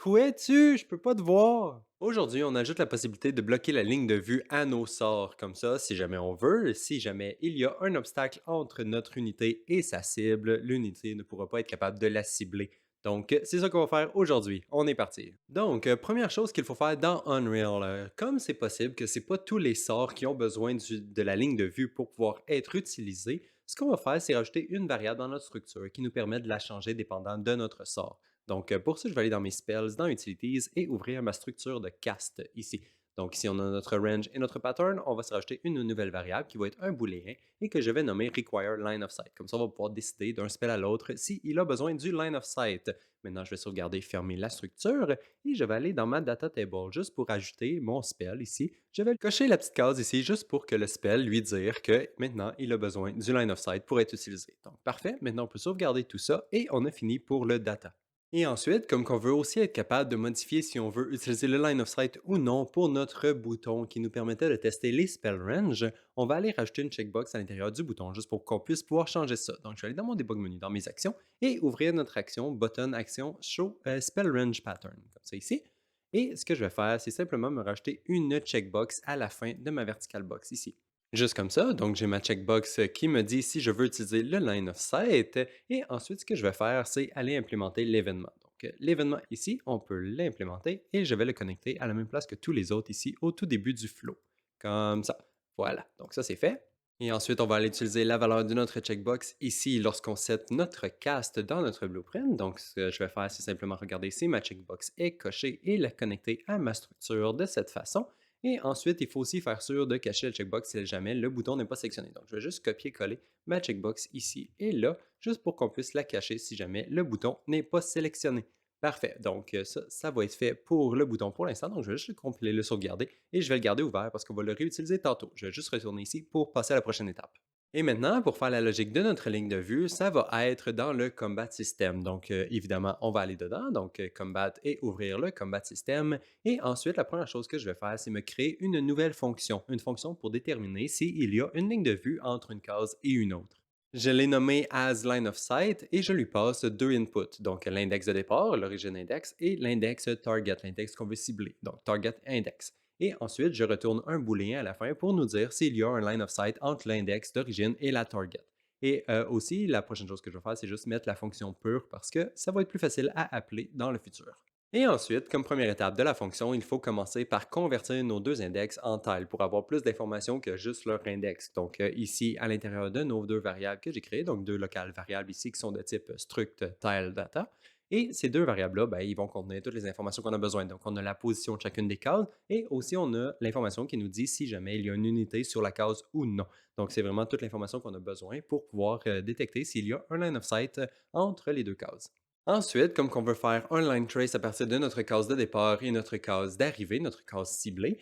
Où es-tu? Je peux pas te voir. Aujourd'hui, on ajoute la possibilité de bloquer la ligne de vue à nos sorts. Comme ça, si jamais on veut, si jamais il y a un obstacle entre notre unité et sa cible, l'unité ne pourra pas être capable de la cibler. Donc, c'est ça qu'on va faire aujourd'hui. On est parti. Donc, première chose qu'il faut faire dans Unreal, comme c'est possible que c'est pas tous les sorts qui ont besoin de la ligne de vue pour pouvoir être utilisés, ce qu'on va faire, c'est rajouter une variable dans notre structure qui nous permet de la changer dépendant de notre sort. Donc, pour ça, je vais aller dans mes spells, dans Utilities et ouvrir ma structure de cast ici. Donc, ici, on a notre range et notre pattern. On va se rajouter une nouvelle variable qui va être un booléen et que je vais nommer require line of sight. Comme ça, on va pouvoir décider d'un spell à l'autre s'il a besoin du line of sight. Maintenant, je vais sauvegarder, fermer la structure et je vais aller dans ma data table juste pour ajouter mon spell ici. Je vais cocher la petite case ici juste pour que le spell lui dire que maintenant, il a besoin du line of sight pour être utilisé. Donc, parfait. Maintenant, on peut sauvegarder tout ça et on a fini pour le data. Et ensuite, comme qu'on veut aussi être capable de modifier si on veut utiliser le line of sight ou non pour notre bouton qui nous permettait de tester les spell range, on va aller rajouter une checkbox à l'intérieur du bouton juste pour qu'on puisse pouvoir changer ça. Donc, je vais aller dans mon debug menu, dans mes actions et ouvrir notre action button action show spell range pattern, comme ça ici. Et ce que je vais faire, c'est simplement me rajouter une checkbox à la fin de ma vertical box ici. Juste comme ça, donc j'ai ma checkbox qui me dit si je veux utiliser le line of sight. Et ensuite, ce que je vais faire, c'est aller implémenter l'événement. Donc, l'événement ici, on peut l'implémenter et je vais le connecter à la même place que tous les autres ici au tout début du flow. Comme ça. Voilà. Donc, ça, c'est fait. Et ensuite, on va aller utiliser la valeur de notre checkbox ici lorsqu'on set notre cast dans notre blueprint. Donc, ce que je vais faire, c'est simplement regarder si ma checkbox est cochée et la connecter à ma structure de cette façon. Et ensuite, il faut aussi faire sûr de cacher le checkbox si jamais le bouton n'est pas sélectionné. Donc, je vais juste copier-coller ma checkbox ici et là, juste pour qu'on puisse la cacher si jamais le bouton n'est pas sélectionné. Parfait. Donc, ça va être fait pour le bouton pour l'instant. Donc, je vais juste le compiler, le sauvegarder et je vais le garder ouvert parce qu'on va le réutiliser tantôt. Je vais juste retourner ici pour passer à la prochaine étape. Et maintenant, pour faire la logique de notre ligne de vue, ça va être dans le combat system. Donc, évidemment, on va aller dedans, donc combat et ouvrir le combat system. Et ensuite, la première chose que je vais faire, c'est me créer une nouvelle fonction. Une fonction pour déterminer s'il y a une ligne de vue entre une case et une autre. Je l'ai nommé as line of sight et je lui passe deux inputs, donc l'index de départ, l'origine index, et l'index target, l'index qu'on veut cibler, donc target index. Et ensuite, je retourne un booléen à la fin pour nous dire s'il y a un line of sight entre l'index d'origine et la target. Et aussi, la prochaine chose que je vais faire, c'est juste mettre la fonction pure parce que ça va être plus facile à appeler dans le futur. Et ensuite, comme première étape de la fonction, il faut commencer par convertir nos deux index en tile pour avoir plus d'informations que juste leur index. Donc ici, à l'intérieur de nos deux variables que j'ai créées, donc deux locales variables ici qui sont de type struct tile data. Et ces deux variables-là, ben, ils vont contenir toutes les informations qu'on a besoin. Donc, on a la position de chacune des cases et aussi on a l'information qui nous dit si jamais il y a une unité sur la case ou non. Donc, c'est vraiment toute l'information qu'on a besoin pour pouvoir détecter s'il y a un line of sight entre les deux cases. Ensuite, comme qu'on veut faire un line trace à partir de notre case de départ et notre case d'arrivée, notre case ciblée,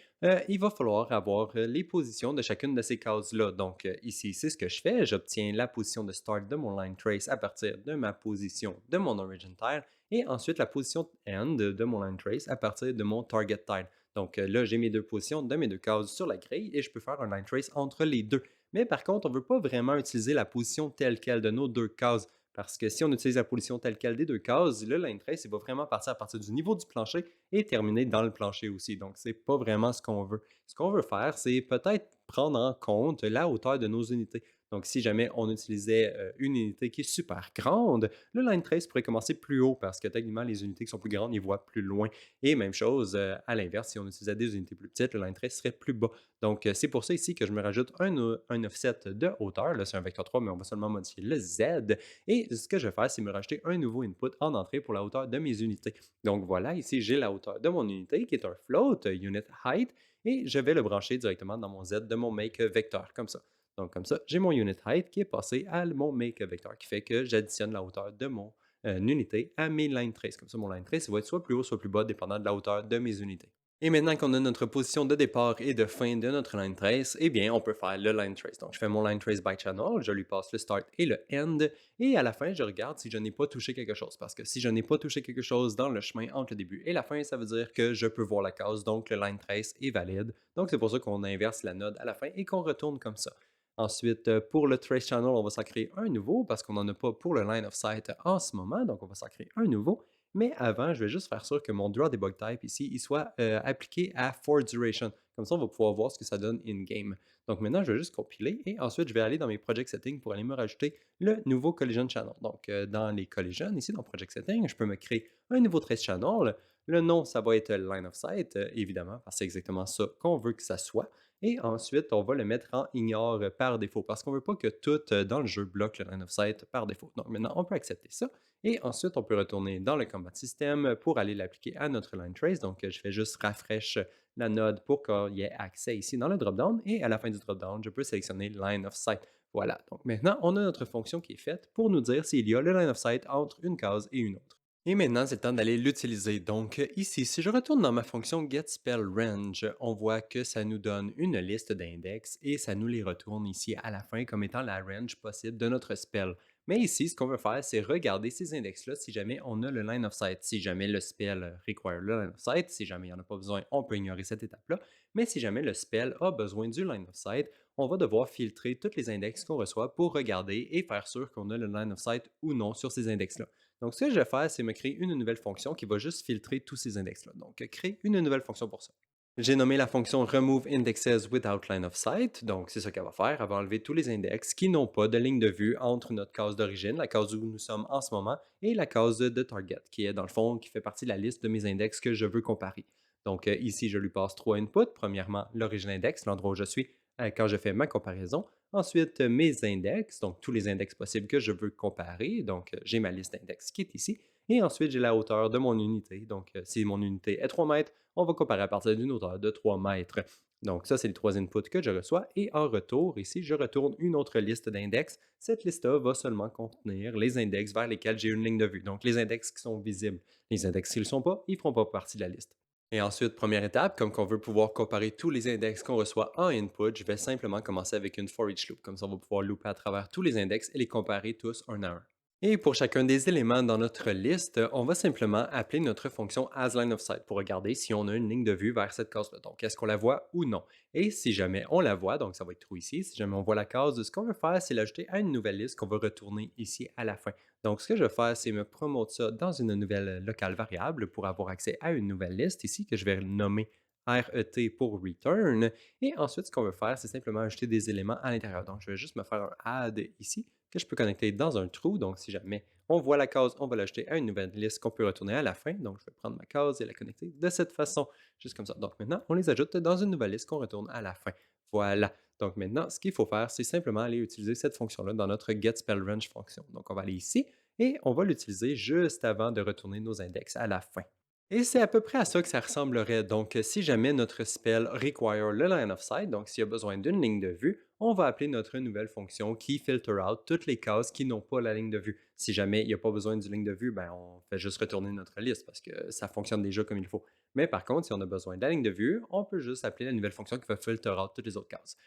il va falloir avoir les positions de chacune de ces cases-là. Donc ici, c'est ce que je fais. J'obtiens la position de start de mon line trace à partir de ma position de mon origin tile et ensuite la position end de mon line trace à partir de mon target tile. Donc là, j'ai mes deux positions de mes deux cases sur la grille et je peux faire un line trace entre les deux. Mais par contre, on ne veut pas vraiment utiliser la position telle quelle de nos deux cases. Parce que si on utilise la position telle quelle des deux cases, le line trace il va vraiment partir à partir du niveau du plancher et terminer dans le plancher aussi. Donc, c'est pas vraiment ce qu'on veut. Ce qu'on veut faire, c'est peut-être prendre en compte la hauteur de nos unités. Donc, si jamais on utilisait une unité qui est super grande, le line trace pourrait commencer plus haut parce que techniquement, les unités qui sont plus grandes, ils voient plus loin. Et même chose, à l'inverse, si on utilisait des unités plus petites, le line trace serait plus bas. Donc, c'est pour ça ici que je me rajoute un offset de hauteur. Là, c'est un vecteur 3, mais on va seulement modifier le Z. Et ce que je vais faire, c'est me rajouter un nouveau input en entrée pour la hauteur de mes unités. Donc voilà, ici, j'ai la hauteur de mon unité qui est un float, unit height, et je vais le brancher directement dans mon Z de mon make vecteur, comme ça. Donc comme ça, j'ai mon unit height qui est passé à mon make vecteur, qui fait que j'additionne la hauteur de mon unité à mes line trace. Comme ça, mon line trace va être soit plus haut, soit plus bas, dépendant de la hauteur de mes unités. Et maintenant qu'on a notre position de départ et de fin de notre line trace, eh bien, on peut faire le line trace. Donc, je fais mon line trace by channel, je lui passe le start et le end, et à la fin, je regarde si je n'ai pas touché quelque chose. Parce que si je n'ai pas touché quelque chose dans le chemin entre le début et la fin, ça veut dire que je peux voir la case, donc le line trace est valide. Donc, c'est pour ça qu'on inverse la node à la fin et qu'on retourne comme ça. Ensuite, pour le trace channel, on va s'en créer un nouveau parce qu'on n'en a pas pour le line of sight en ce moment, donc on va s'en créer un nouveau. Mais avant, je vais juste faire sûr que mon draw debug type ici, il soit appliqué à for duration. Comme ça, on va pouvoir voir ce que ça donne in-game. Donc maintenant, je vais juste compiler et ensuite, je vais aller dans mes project settings pour aller me rajouter le nouveau collision channel. Donc, dans les collisions, ici dans project settings, je peux me créer un nouveau trace channel. Le nom, ça va être line of sight, évidemment, parce que c'est exactement ça qu'on veut que ça soit. Et ensuite, on va le mettre en ignore par défaut parce qu'on ne veut pas que tout dans le jeu bloque le line of sight par défaut. Donc maintenant, on peut accepter ça. Et ensuite, on peut retourner dans le combat system pour aller l'appliquer à notre line trace. Donc, je fais juste refresh la node pour qu'il y ait accès ici dans le dropdown. Et à la fin du dropdown, je peux sélectionner line of sight. Voilà. Donc maintenant, on a notre fonction qui est faite pour nous dire s'il y a le line of sight entre une case et une autre. Et maintenant, c'est le temps d'aller l'utiliser. Donc ici, si je retourne dans ma fonction getSpellRange, on voit que ça nous donne une liste d'index et ça nous les retourne ici à la fin comme étant la range possible de notre spell. Mais ici, ce qu'on veut faire, c'est regarder ces index-là si jamais on a le line of sight. Si jamais le spell require le line of sight, si jamais il n'y en a pas besoin, on peut ignorer cette étape-là. Mais si jamais le spell a besoin du line of sight, on va devoir filtrer tous les index qu'on reçoit pour regarder et faire sûr qu'on a le line of sight ou non sur ces index-là. Donc, ce que je vais faire, c'est me créer une nouvelle fonction qui va juste filtrer tous ces index-là. Donc, créer une nouvelle fonction pour ça. J'ai nommé la fonction remove indexes without line of sight. Donc, c'est ce qu'elle va faire. Elle va enlever tous les index qui n'ont pas de ligne de vue entre notre case d'origine, la case où nous sommes en ce moment, et la case de target, qui est dans le fond, qui fait partie de la liste de mes index que je veux comparer. Donc, ici, je lui passe trois inputs. Premièrement, l'origine index, l'endroit où je suis quand je fais ma comparaison. Ensuite, mes index, donc tous les index possibles que je veux comparer. Donc, j'ai ma liste d'index qui est ici. Et ensuite, j'ai la hauteur de mon unité. Donc, si mon unité est 3 mètres, on va comparer à partir d'une hauteur de 3 mètres. Donc, ça, c'est les trois inputs que je reçois. Et en retour, ici, je retourne une autre liste d'index. Cette liste-là va seulement contenir les index vers lesquels j'ai une ligne de vue. Donc, les index qui sont visibles. Les index qui ne le sont pas, ils ne feront pas partie de la liste. Et ensuite, première étape, comme qu'on veut pouvoir comparer tous les index qu'on reçoit en input, je vais simplement commencer avec une for each loop. Comme ça, on va pouvoir looper à travers tous les index et les comparer tous un à un. Et pour chacun des éléments dans notre liste, on va simplement appeler notre fonction asLineOfSight pour regarder si on a une ligne de vue vers cette case-là. Donc, est-ce qu'on la voit ou non? Et si jamais on la voit, donc ça va être true ici, si jamais on voit la case, ce qu'on veut faire, c'est l'ajouter à une nouvelle liste qu'on va retourner ici à la fin. Donc, ce que je vais faire, c'est me promote ça dans une nouvelle locale variable pour avoir accès à une nouvelle liste ici que je vais nommer RET pour return. Et ensuite, ce qu'on veut faire, c'est simplement ajouter des éléments à l'intérieur. Donc, je vais juste me faire un add ici que je peux connecter dans un trou. Donc, si jamais on voit la case, on va l'ajouter à une nouvelle liste qu'on peut retourner à la fin. Donc, je vais prendre ma case et la connecter de cette façon, juste comme ça. Donc, maintenant, on les ajoute dans une nouvelle liste qu'on retourne à la fin. Voilà. Donc, maintenant, ce qu'il faut faire, c'est simplement aller utiliser cette fonction-là dans notre getSpellRange fonction. Donc, on va aller ici et on va l'utiliser juste avant de retourner nos index à la fin. Et c'est à peu près à ça que ça ressemblerait. Donc, si jamais notre spell require le line of sight, donc s'il y a besoin d'une ligne de vue, on va appeler notre nouvelle fonction qui filter out toutes les cases qui n'ont pas la ligne de vue. Si jamais il n'y a pas besoin d'une ligne de vue, ben on fait juste retourner notre liste parce que ça fonctionne déjà comme il faut. Mais par contre, si on a besoin de la ligne de vue, on peut juste appeler la nouvelle fonction qui va filter out toutes les autres cases.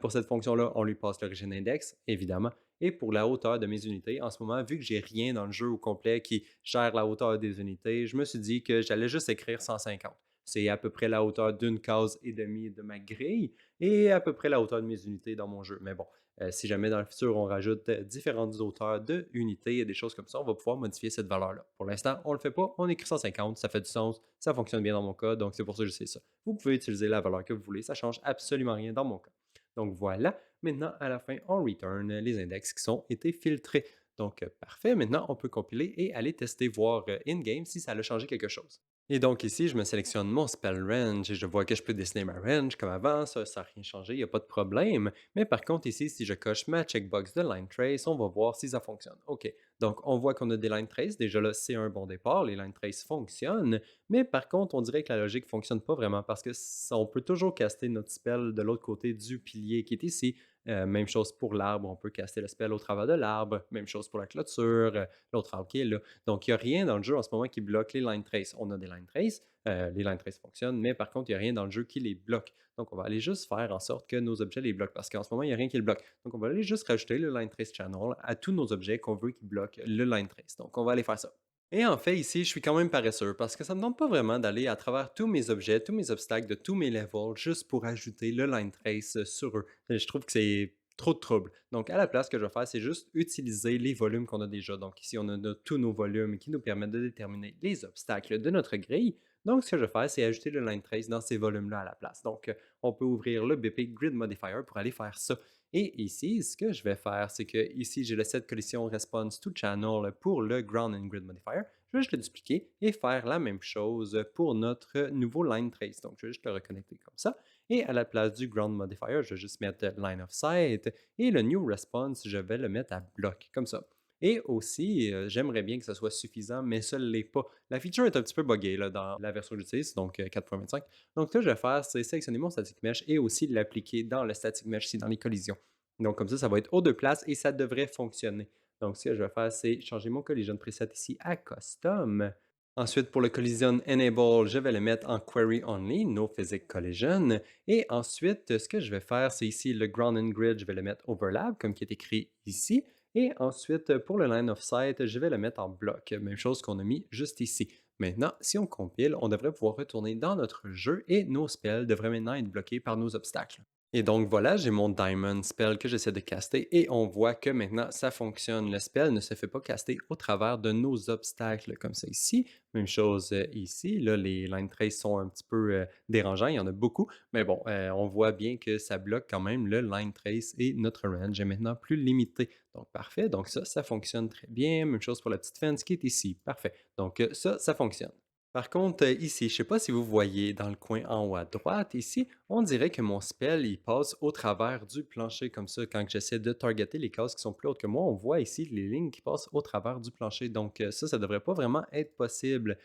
Pour cette fonction-là, on lui passe l'origine index, évidemment. Et pour la hauteur de mes unités, en ce moment, vu que j'ai rien dans le jeu au complet qui gère la hauteur des unités, je me suis dit que j'allais juste écrire 150. C'est à peu près la hauteur d'une case et demie de ma grille et à peu près la hauteur de mes unités dans mon jeu. Mais bon, si jamais dans le futur on rajoute différentes hauteurs de unités et des choses comme ça, on va pouvoir modifier cette valeur-là. Pour l'instant, on ne le fait pas, on écrit 150, ça fait du sens, ça fonctionne bien dans mon cas, donc c'est pour ça que je sais ça. Vous pouvez utiliser la valeur que vous voulez, ça ne change absolument rien dans mon cas. Donc voilà, maintenant à la fin, on return les index qui ont été filtrés. Donc parfait, maintenant on peut compiler et aller tester, voir in-game si ça a changé quelque chose. Et donc ici, je me sélectionne mon spell range et je vois que je peux dessiner ma range comme avant, ça n'a rien changé, il n'y a pas de problème. Mais par contre ici, si je coche ma checkbox de line trace, on va voir si ça fonctionne. OK, donc on voit qu'on a des line trace, déjà là c'est un bon départ, les line trace fonctionnent, mais par contre on dirait que la logique ne fonctionne pas vraiment parce que on peut toujours caster notre spell de l'autre côté du pilier qui est ici. Même chose pour l'arbre, on peut caster le spell au travers de l'arbre, même chose pour la clôture, l'autre arbre qui est là. Donc, il n'y a rien dans le jeu en ce moment qui bloque les line traces. On a des line traces, les line traces fonctionnent, mais par contre, il n'y a rien dans le jeu qui les bloque. Donc, on va aller juste faire en sorte que nos objets les bloquent parce qu'en ce moment, il n'y a rien qui le bloque. Donc, on va aller juste rajouter le line trace channel à tous nos objets qu'on veut qui bloquent le line trace. Donc, on va aller faire ça. Et en fait, ici, je suis quand même paresseux parce que ça ne me demande pas vraiment d'aller à travers tous mes objets, tous mes obstacles de tous mes levels juste pour ajouter le line trace sur eux. Je trouve que c'est trop de trouble. Donc, à la place, ce que je vais faire, c'est juste utiliser les volumes qu'on a déjà. Donc, ici, on a tous nos volumes qui nous permettent de déterminer les obstacles de notre grille. Donc, ce que je vais faire, c'est ajouter le line trace dans ces volumes-là à la place. Donc, on peut ouvrir le BP Grid Modifier pour aller faire ça. Et ici, ce que je vais faire, c'est que ici, j'ai le set collision response to channel pour le ground and grid modifier. Je vais juste le dupliquer et faire la même chose pour notre nouveau line trace. Donc, je vais juste le reconnecter comme ça. Et à la place du ground modifier, je vais juste mettre line of sight et le new response, je vais le mettre à bloc, comme ça. Et aussi, j'aimerais bien que ce soit suffisant, mais ça ne l'est pas. La feature est un petit peu buggée là, dans la version que j'utilise, donc 4.25. Donc, ce que je vais faire, c'est sélectionner mon static mesh et aussi l'appliquer dans le static mesh ici, dans les collisions. Donc, comme ça va être aux deux places et ça devrait fonctionner. Donc, ce que je vais faire, c'est changer mon collision preset ici à custom. Ensuite, pour le collision enable, je vais le mettre en query only, no physics collision. Et ensuite, ce que je vais faire, c'est ici le ground and grid, je vais le mettre overlap, comme qui est écrit ici. Et ensuite, pour le line of sight, je vais le mettre en bloc, même chose qu'on a mis juste ici. Maintenant, si on compile, on devrait pouvoir retourner dans notre jeu et nos spells devraient maintenant être bloqués par nos obstacles. Et donc voilà, j'ai mon Diamond spell que j'essaie de caster et on voit que maintenant ça fonctionne. Le spell ne se fait pas caster au travers de nos obstacles comme ça ici. Même chose ici. Là, les line traces sont un petit peu dérangeants, il y en a beaucoup. Mais bon, on voit bien que ça bloque quand même le line trace et notre range est maintenant plus limité. Donc parfait. Donc ça fonctionne très bien. Même chose pour la petite fence qui est ici. Parfait. Donc ça fonctionne. Par contre, ici, je ne sais pas si vous voyez dans le coin en haut à droite, ici, on dirait que mon spell, il passe au travers du plancher comme ça. Quand j'essaie de targeter les cases qui sont plus hautes que moi, on voit ici les lignes qui passent au travers du plancher. Donc ça ne devrait pas vraiment être possible.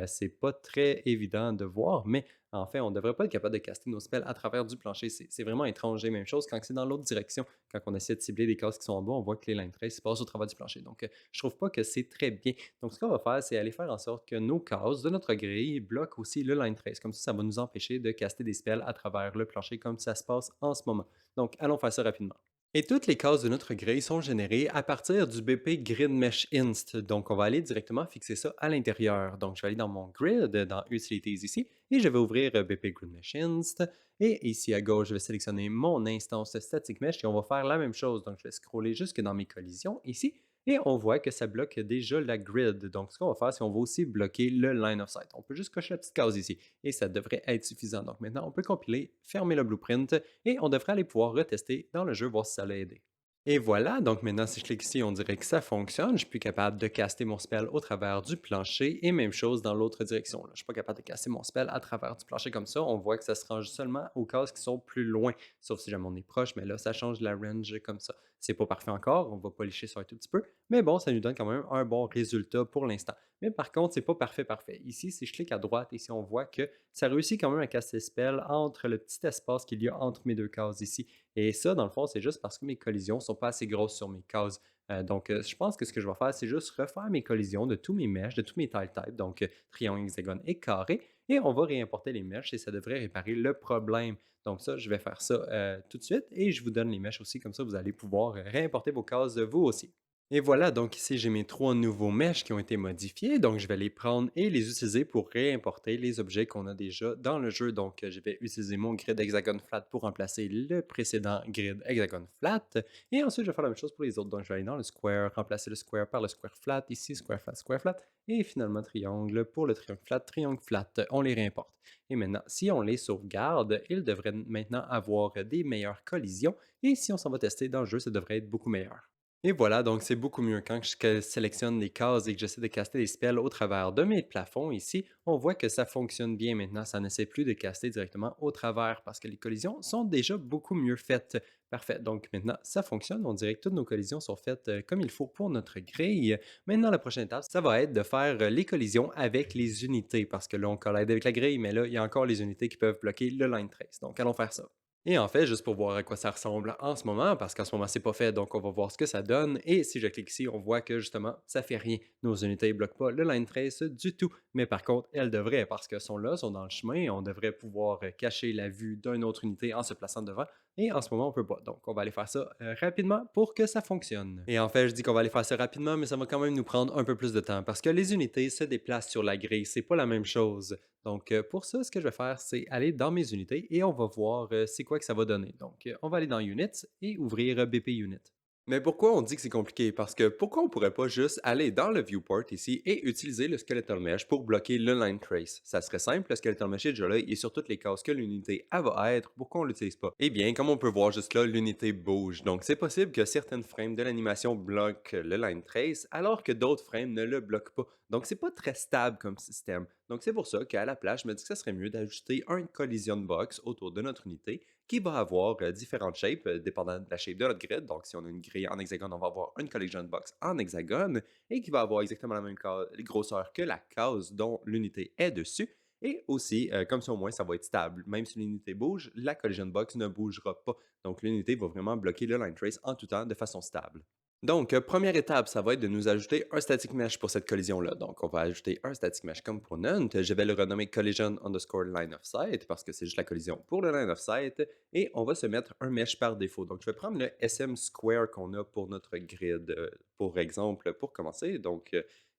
C'est pas très évident de voir, mais en fait, on ne devrait pas être capable de caster nos spells à travers du plancher. C'est vraiment étrange. Même chose quand c'est dans l'autre direction. Quand on essaie de cibler des cases qui sont en bas, on voit que les line traces passent au travers du plancher. Donc je trouve pas que c'est très bien. Donc, ce qu'on va faire, c'est aller faire en sorte que nos cases de notre grille bloquent aussi le line trace. Comme ça va nous empêcher de caster des spells à travers le plancher comme ça se passe en ce moment. Donc, allons faire ça rapidement. Et toutes les cases de notre grille sont générées à partir du BP Grid Mesh Inst. Donc, on va aller directement fixer ça à l'intérieur. Donc, je vais aller dans mon grid, dans Utilities ici, et je vais ouvrir BP Grid Mesh Inst. Et ici à gauche, je vais sélectionner mon instance Static Mesh et on va faire la même chose. Donc, je vais scroller jusque dans mes collisions ici. Et on voit que ça bloque déjà la grid. Donc, ce qu'on va faire, c'est qu'on va aussi bloquer le line of sight. On peut juste cocher la petite case ici et ça devrait être suffisant. Donc, maintenant, on peut compiler, fermer le blueprint et on devrait aller pouvoir retester dans le jeu, voir si ça l'a aidé. Et voilà, donc maintenant si je clique ici, on dirait que ça fonctionne. Je suis plus capable de caster mon spell au travers du plancher et même chose dans l'autre direction. Là. Je ne suis pas capable de caster mon spell à travers du plancher comme ça. On voit que ça se range seulement aux cases qui sont plus loin, sauf si jamais on est proche, mais là ça change la range comme ça. C'est pas parfait encore, on va policher ça un tout petit peu, mais bon, ça nous donne quand même un bon résultat pour l'instant. Mais par contre, c'est pas parfait. Ici, si je clique à droite, ici on voit que ça réussit quand même à caster spell entre le petit espace qu'il y a entre mes deux cases ici. Et ça, dans le fond, c'est juste parce que mes collisions ne sont pas assez grosses sur mes cases. Donc, je pense que ce que je vais faire, c'est juste refaire mes collisions de tous mes meshes, de tous mes tile types, donc triangle, hexagone et carré, et on va réimporter les meshes et ça devrait réparer le problème. Donc ça, je vais faire ça tout de suite et je vous donne les meshes aussi, comme ça vous allez pouvoir réimporter vos cases vous aussi. Et voilà, donc ici j'ai mes trois nouveaux meshes qui ont été modifiés, donc je vais les prendre et les utiliser pour réimporter les objets qu'on a déjà dans le jeu. Donc je vais utiliser mon grid hexagone flat pour remplacer le précédent grid hexagone flat. Et ensuite je vais faire la même chose pour les autres. Donc je vais aller dans le square, remplacer le square par le square flat, ici square flat, et finalement triangle pour le triangle flat. On les réimporte. Et maintenant, si on les sauvegarde, ils devraient maintenant avoir des meilleures collisions. Et si on s'en va tester dans le jeu, ça devrait être beaucoup meilleur. Et voilà, donc c'est beaucoup mieux. Quand sélectionne les cases et que j'essaie de caster des spells au travers de mes plafonds ici, on voit que ça fonctionne bien maintenant. Ça n'essaie plus de caster directement au travers parce que les collisions sont déjà beaucoup mieux faites. Parfait. Donc maintenant, ça fonctionne. On dirait que toutes nos collisions sont faites comme il faut pour notre grille. Maintenant, la prochaine étape, ça va être de faire les collisions avec les unités parce que là, on collide avec la grille, mais là, il y a encore les unités qui peuvent bloquer le line trace. Donc, allons faire ça. Et en fait, juste pour voir à quoi ça ressemble en ce moment, parce qu'en ce moment, c'est pas fait, donc on va voir ce que ça donne. Et si je clique ici, on voit que justement, ça fait rien. Nos unités ne bloquent pas le line trace du tout. Mais par contre, elles devraient, parce qu'elles sont là, sont dans le chemin, on devrait pouvoir cacher la vue d'une autre unité en se plaçant devant. Et en ce moment, on peut pas. Donc, on va aller faire ça rapidement pour que ça fonctionne. Et en fait, je dis qu'on va aller faire ça rapidement, mais ça va quand même nous prendre un peu plus de temps parce que les unités se déplacent sur la grille. C'est pas la même chose. Donc, pour ça, ce que je vais faire, c'est aller dans mes unités et on va voir c'est quoi que ça va donner. Donc, on va aller dans Units et ouvrir BP Unit. Mais pourquoi on dit que c'est compliqué? Parce que pourquoi on pourrait pas juste aller dans le viewport ici et utiliser le skeletal mesh pour bloquer le line trace? Ça serait simple, le skeletal mesh est déjà là, il est sur toutes les cases que l'unité elle va être, pourquoi on l'utilise pas? Eh bien, comme on peut voir juste là, l'unité bouge. Donc c'est possible que certaines frames de l'animation bloquent le line trace alors que d'autres frames ne le bloquent pas. Donc c'est pas très stable comme système. Donc c'est pour ça qu'à la place, je me dis que ça serait mieux d'ajouter un collision box autour de notre unité qui va avoir différentes shapes, dépendant de la shape de notre grid. Donc, si on a une grille en hexagone, on va avoir une collision box en hexagone et qui va avoir exactement la même grosseur que la case dont l'unité est dessus. Et aussi, comme ça au moins, ça va être stable. Même si l'unité bouge, la collision box ne bougera pas. Donc, l'unité va vraiment bloquer le line trace en tout temps de façon stable. Donc, première étape, ça va être de nous ajouter un static mesh pour cette collision-là. Donc, on va ajouter un static mesh component. Je vais le renommer collision underscore line of sight parce que c'est juste la collision pour le line of sight. Et on va se mettre un mesh par défaut. Donc, je vais prendre le SM square qu'on a pour notre grid, pour exemple, pour commencer. Donc,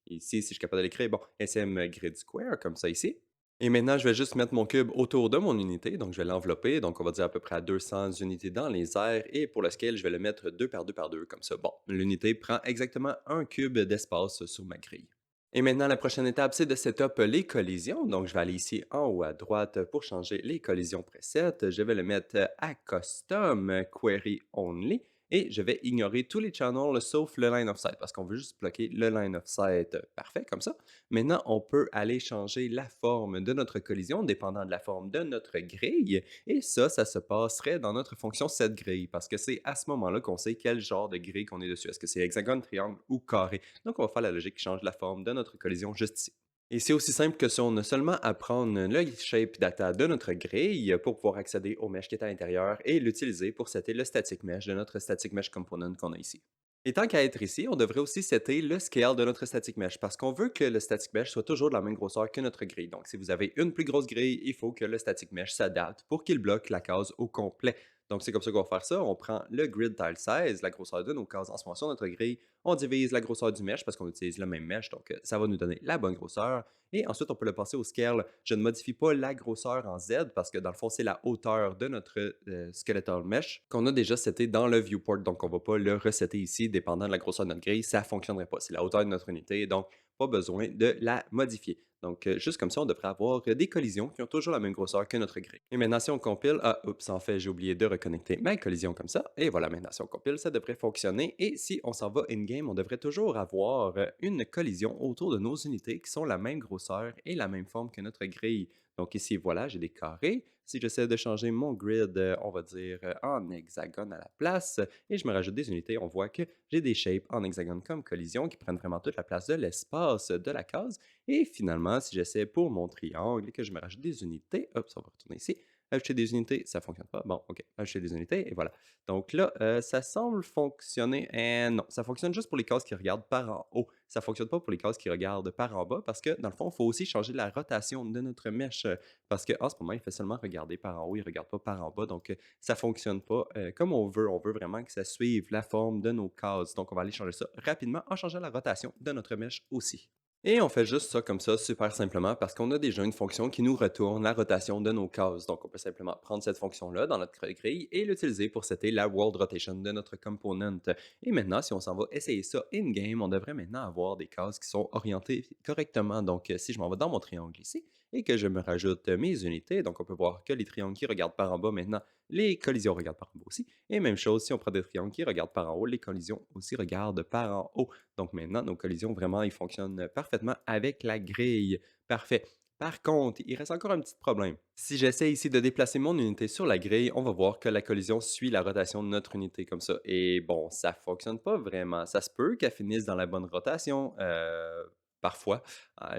ici, si je suis capable de l'écrire, bon, SM grid square, comme ça ici. Et maintenant, je vais juste mettre mon cube autour de mon unité. Donc, je vais l'envelopper. Donc, on va dire à peu près à 200 unités dans les airs. Et pour le scale, je vais le mettre 2 par 2 par 2, comme ça. Bon, l'unité prend exactement un cube d'espace sur ma grille. Et maintenant, la prochaine étape, c'est de setup les collisions. Donc, je vais aller ici en haut à droite pour changer les collisions presets. Je vais le mettre à Custom Query Only. Et je vais ignorer tous les channels sauf le line of sight parce qu'on veut juste bloquer le line of sight parfait comme ça. Maintenant, on peut aller changer la forme de notre collision dépendant de la forme de notre grille. Et ça se passerait dans notre fonction setGrille parce que c'est à ce moment-là qu'on sait quel genre de grille qu'on est dessus. Est-ce que c'est hexagone, triangle ou carré? Donc, on va faire la logique qui change la forme de notre collision juste ici. Et c'est aussi simple que si on a seulement à prendre le shape data de notre grille pour pouvoir accéder au mesh qui est à l'intérieur et l'utiliser pour setter le static mesh de notre static mesh component qu'on a ici. Et tant qu'à être ici, on devrait aussi setter le scale de notre static mesh parce qu'on veut que le static mesh soit toujours de la même grosseur que notre grille. Donc, si vous avez une plus grosse grille, il faut que le static mesh s'adapte pour qu'il bloque la case au complet. Donc, c'est comme ça qu'on va faire ça. On prend le grid tile size, la grosseur de nos cases en ce moment sur notre grille. On divise la grosseur du mesh parce qu'on utilise le même mesh. Donc, ça va nous donner la bonne grosseur. Et ensuite, on peut le passer au scale. Je ne modifie pas la grosseur en Z parce que dans le fond, c'est la hauteur de notre skeletal mesh qu'on a déjà seté dans le viewport. Donc, on ne va pas le resetter ici dépendant de la grosseur de notre grille. Ça ne fonctionnerait pas. C'est la hauteur de notre unité. Donc, pas besoin de la modifier. Donc, juste comme ça, on devrait avoir des collisions qui ont toujours la même grosseur que notre grille. Et maintenant, si on compile, oups, en fait, j'ai oublié de reconnecter ma collision comme ça. Et voilà, maintenant, si on compile, ça devrait fonctionner. Et si on s'en va in-game, on devrait toujours avoir une collision autour de nos unités qui sont la même grosseur et la même forme que notre grille. Donc ici, voilà, j'ai des carrés. Si j'essaie de changer mon grid, on va dire en hexagone à la place, et je me rajoute des unités, on voit que j'ai des shapes en hexagone comme collision qui prennent vraiment toute la place de l'espace de la case. Et finalement, si j'essaie pour mon triangle et que je me rajoute des unités, hop, on va retourner ici, ajouter des unités, ça ne fonctionne pas. Bon, ok, ajouter des unités, et voilà. Donc là, ça semble fonctionner. Et non, ça fonctionne juste pour les cases qui regardent par en haut. Ça ne fonctionne pas pour les cases qui regardent par en bas parce que, dans le fond, il faut aussi changer la rotation de notre mèche parce qu'en ce moment, il fait seulement regarder par en haut, il ne regarde pas par en bas. Donc, ça ne fonctionne pas comme on veut. On veut vraiment que ça suive la forme de nos cases. Donc, on va aller changer ça rapidement en changeant la rotation de notre mèche aussi. Et on fait juste ça comme ça, super simplement, parce qu'on a déjà une fonction qui nous retourne la rotation de nos cases. Donc, on peut simplement prendre cette fonction-là dans notre grille et l'utiliser pour setter la world rotation de notre component. Et maintenant, si on s'en va essayer ça in-game, on devrait maintenant avoir des cases qui sont orientées correctement. Donc, si je m'en vais dans mon triangle ici et que je me rajoute mes unités, donc on peut voir que les triangles qui regardent par en bas maintenant, les collisions regardent par en bas aussi. Et même chose, si on prend des triangles qui regardent par en haut, les collisions aussi regardent par en haut. Donc maintenant, nos collisions, vraiment, ils fonctionnent parfaitement avec la grille. Parfait. Par contre, il reste encore un petit problème. Si j'essaie ici de déplacer mon unité sur la grille, on va voir que la collision suit la rotation de notre unité comme ça. Et bon, ça fonctionne pas vraiment. Ça se peut qu'elle finisse dans la bonne rotation, parfois,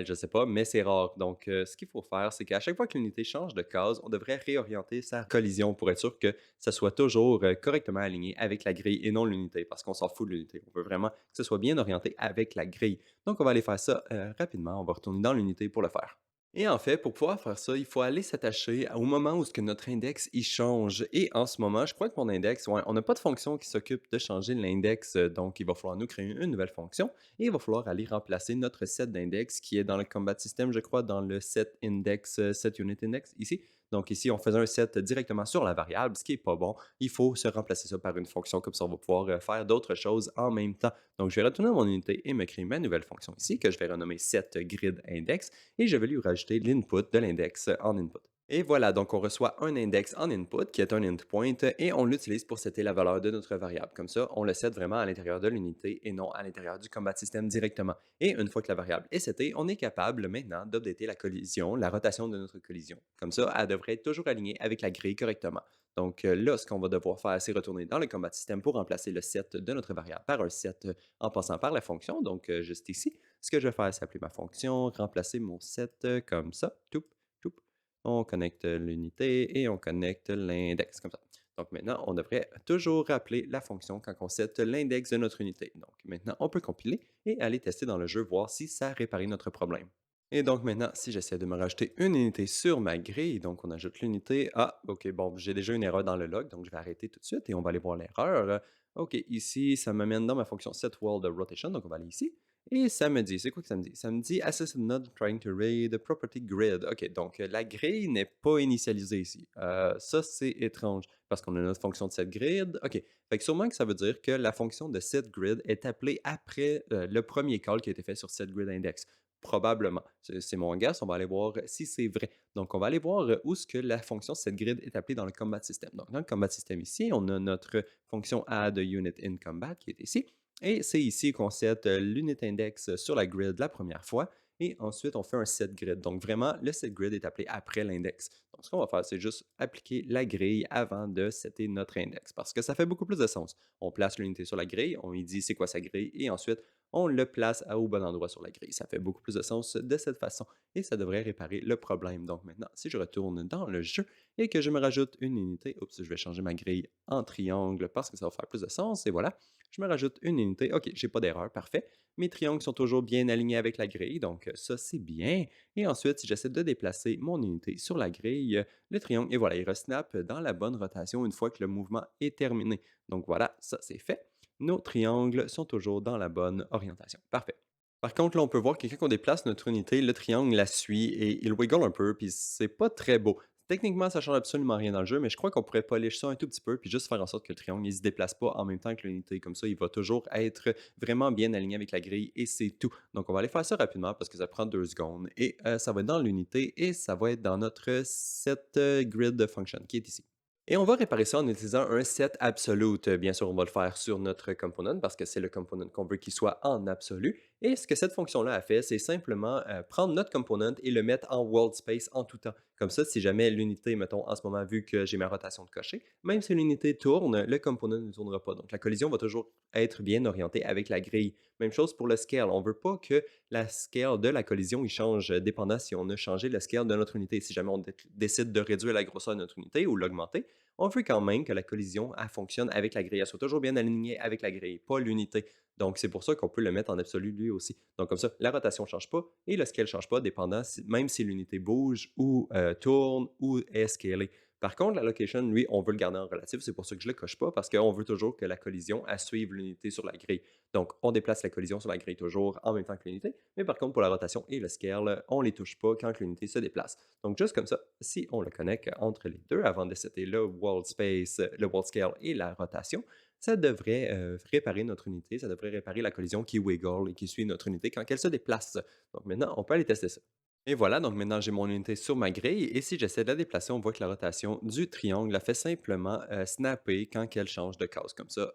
je sais pas, mais c'est rare. Donc, ce qu'il faut faire, c'est qu'à chaque fois que l'unité change de case, on devrait réorienter sa collision pour être sûr que ça soit toujours correctement aligné avec la grille et non l'unité, parce qu'on s'en fout de l'unité. On veut vraiment que ce soit bien orienté avec la grille. Donc, on va aller faire ça rapidement. On va retourner dans l'unité pour le faire. Et en fait, pour pouvoir faire ça, il faut aller s'attacher au moment où ce que notre index il change. Et en ce moment, je crois que mon index, ouais, on n'a pas de fonction qui s'occupe de changer l'index, donc il va falloir nous créer une nouvelle fonction et il va falloir aller remplacer notre set d'index qui est dans le combat system, je crois, dans le set index, set unit index ici. Donc ici, on faisait un set directement sur la variable, ce qui est pas bon. Il faut se remplacer ça par une fonction, comme ça on va pouvoir faire d'autres choses en même temps. Donc je vais retourner à mon unité et me créer ma nouvelle fonction ici, que je vais renommer set grid index et je vais lui rajouter l'input de l'index en input. Et voilà, donc on reçoit un index en input qui est un endpoint et on l'utilise pour setter la valeur de notre variable. Comme ça, on le set vraiment à l'intérieur de l'unité et non à l'intérieur du combat system directement. Et une fois que la variable est setée, on est capable maintenant d'updater la collision, la rotation de notre collision. Comme ça, elle devrait être toujours alignée avec la grille correctement. Donc là, ce qu'on va devoir faire, c'est retourner dans le combat system pour remplacer le set de notre variable par un set en passant par la fonction, donc juste ici. Ce que je vais faire, c'est appeler ma fonction, remplacer mon set comme ça. Toup, toup. On connecte l'unité et on connecte l'index comme ça. Donc maintenant, on devrait toujours rappeler la fonction quand on set l'index de notre unité. Donc maintenant, on peut compiler et aller tester dans le jeu, voir si ça a réparé notre problème. Et donc maintenant, si j'essaie de me rajouter une unité sur ma grille, donc on ajoute l'unité. Ah, ok, bon, j'ai déjà une erreur dans le log, donc je vais arrêter tout de suite et on va aller voir l'erreur. Ok, ici, ça m'amène dans ma fonction setWorldRotation, donc on va aller ici. Et ça me dit, c'est quoi que ça me dit? Ça me dit Assisted Node trying to read the property grid. OK, donc la grille n'est pas initialisée ici. Ça, c'est étrange parce qu'on a notre fonction de setGrid. OK, fait que sûrement que ça veut dire que la fonction de setGrid est appelée après le premier call qui a été fait sur setGridIndex. Probablement. C'est mon guess. On va aller voir si c'est vrai. Donc, on va aller voir où est-ce que la fonction setGrid est appelée dans le combat system. Donc, dans le combat system ici, on a notre fonction addUnitInCombat qui est ici. Et c'est ici qu'on set l'unit index sur la grid la première fois. Et ensuite, on fait un set grid. Donc, vraiment, le set grid est appelé après l'index. Donc, ce qu'on va faire, c'est juste appliquer la grille avant de setter notre index. Parce que ça fait beaucoup plus de sens. On place l'unité sur la grille, on lui dit c'est quoi sa grille, et ensuite, on le place au bon endroit sur la grille. Ça fait beaucoup plus de sens de cette façon. Et ça devrait réparer le problème. Donc, maintenant, si je retourne dans le jeu et que je me rajoute une unité, oups, je vais changer ma grille en triangle parce que ça va faire plus de sens. Et voilà. Je me rajoute une unité. OK, j'ai pas d'erreur, parfait. Mes triangles sont toujours bien alignés avec la grille, donc ça, c'est bien. Et ensuite, si j'essaie de déplacer mon unité sur la grille, le triangle, et voilà, il resnap dans la bonne rotation une fois que le mouvement est terminé. Donc voilà, ça, c'est fait. Nos triangles sont toujours dans la bonne orientation. Parfait. Par contre, là, on peut voir que quand on déplace notre unité, le triangle la suit et il wiggle un peu, puis c'est pas très beau. Techniquement, ça change absolument rien dans le jeu, mais je crois qu'on pourrait polish ça un tout petit peu, puis juste faire en sorte que le triangle ne se déplace pas en même temps que l'unité. Comme ça, il va toujours être vraiment bien aligné avec la grille et c'est tout. Donc, on va aller faire ça rapidement parce que ça prend 2 secondes. Et ça va être dans l'unité et ça va être dans notre set grid function qui est ici. Et on va réparer ça en utilisant un set absolute. Bien sûr, on va le faire sur notre component parce que c'est le component qu'on veut qu'il soit en absolu. Et ce que cette fonction-là a fait, c'est simplement prendre notre component et le mettre en world space en tout temps. Comme ça, si jamais l'unité, mettons en ce moment, vu que j'ai ma rotation de cocher, même si l'unité tourne, le component ne tournera pas. Donc la collision va toujours être bien orientée avec la grille. Même chose pour le scale. On ne veut pas que la scale de la collision il change dépendant si on a changé le scale de notre unité. Si jamais on décide de réduire la grosseur de notre unité ou l'augmenter, on veut quand même que la collision elle fonctionne avec la grille. Elle soit toujours bien alignée avec la grille, pas l'unité. Donc, c'est pour ça qu'on peut le mettre en absolu lui aussi. Donc, comme ça, la rotation ne change pas et le scale ne change pas, dépendant même si l'unité bouge ou tourne ou est scalée. Par contre, la location, lui, on veut le garder en relatif. C'est pour ça que je ne le coche pas, parce qu'on veut toujours que la collision elle suive l'unité sur la grille. Donc, on déplace la collision sur la grille toujours en même temps que l'unité. Mais par contre, pour la rotation et le scale, on ne les touche pas quand l'unité se déplace. Donc, juste comme ça, si on le connecte entre les deux avant de setter le world space, le world scale et la rotation, ça devrait réparer notre unité, ça devrait réparer la collision qui wiggle et qui suit notre unité quand elle se déplace. Donc maintenant, on peut aller tester ça. Et voilà, donc maintenant j'ai mon unité sur ma grille et si j'essaie de la déplacer, on voit que la rotation du triangle la fait simplement snapper quand elle change de case. Comme ça,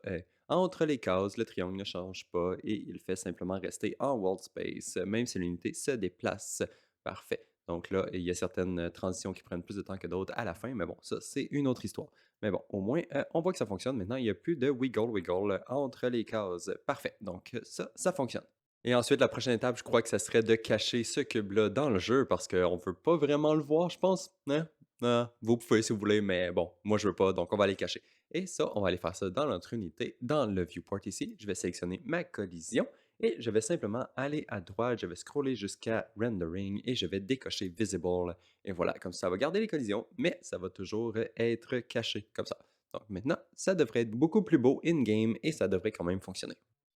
entre les cases, le triangle ne change pas et il fait simplement rester en world space, même si l'unité se déplace. Parfait. Donc là, il y a certaines transitions qui prennent plus de temps que d'autres à la fin, mais bon, ça, c'est une autre histoire. Mais bon, au moins, on voit que ça fonctionne. Maintenant, il n'y a plus de wiggle entre les cases. Parfait. Donc, ça fonctionne. Et ensuite, la prochaine étape, je crois que ça serait de cacher ce cube-là dans le jeu parce qu'on ne veut pas vraiment le voir, je pense. Hein? Ah, vous pouvez si vous voulez, mais bon, moi je veux pas, donc on va aller cacher. Et ça, on va aller faire ça dans notre unité, dans le viewport ici. Je vais sélectionner ma collision Et je vais simplement aller à droite, je vais scroller jusqu'à Rendering et je vais décocher Visible. Et voilà, comme ça va garder les collisions, mais ça va toujours être caché, comme ça. Donc maintenant, ça devrait être beaucoup plus beau in-game et ça devrait quand même fonctionner.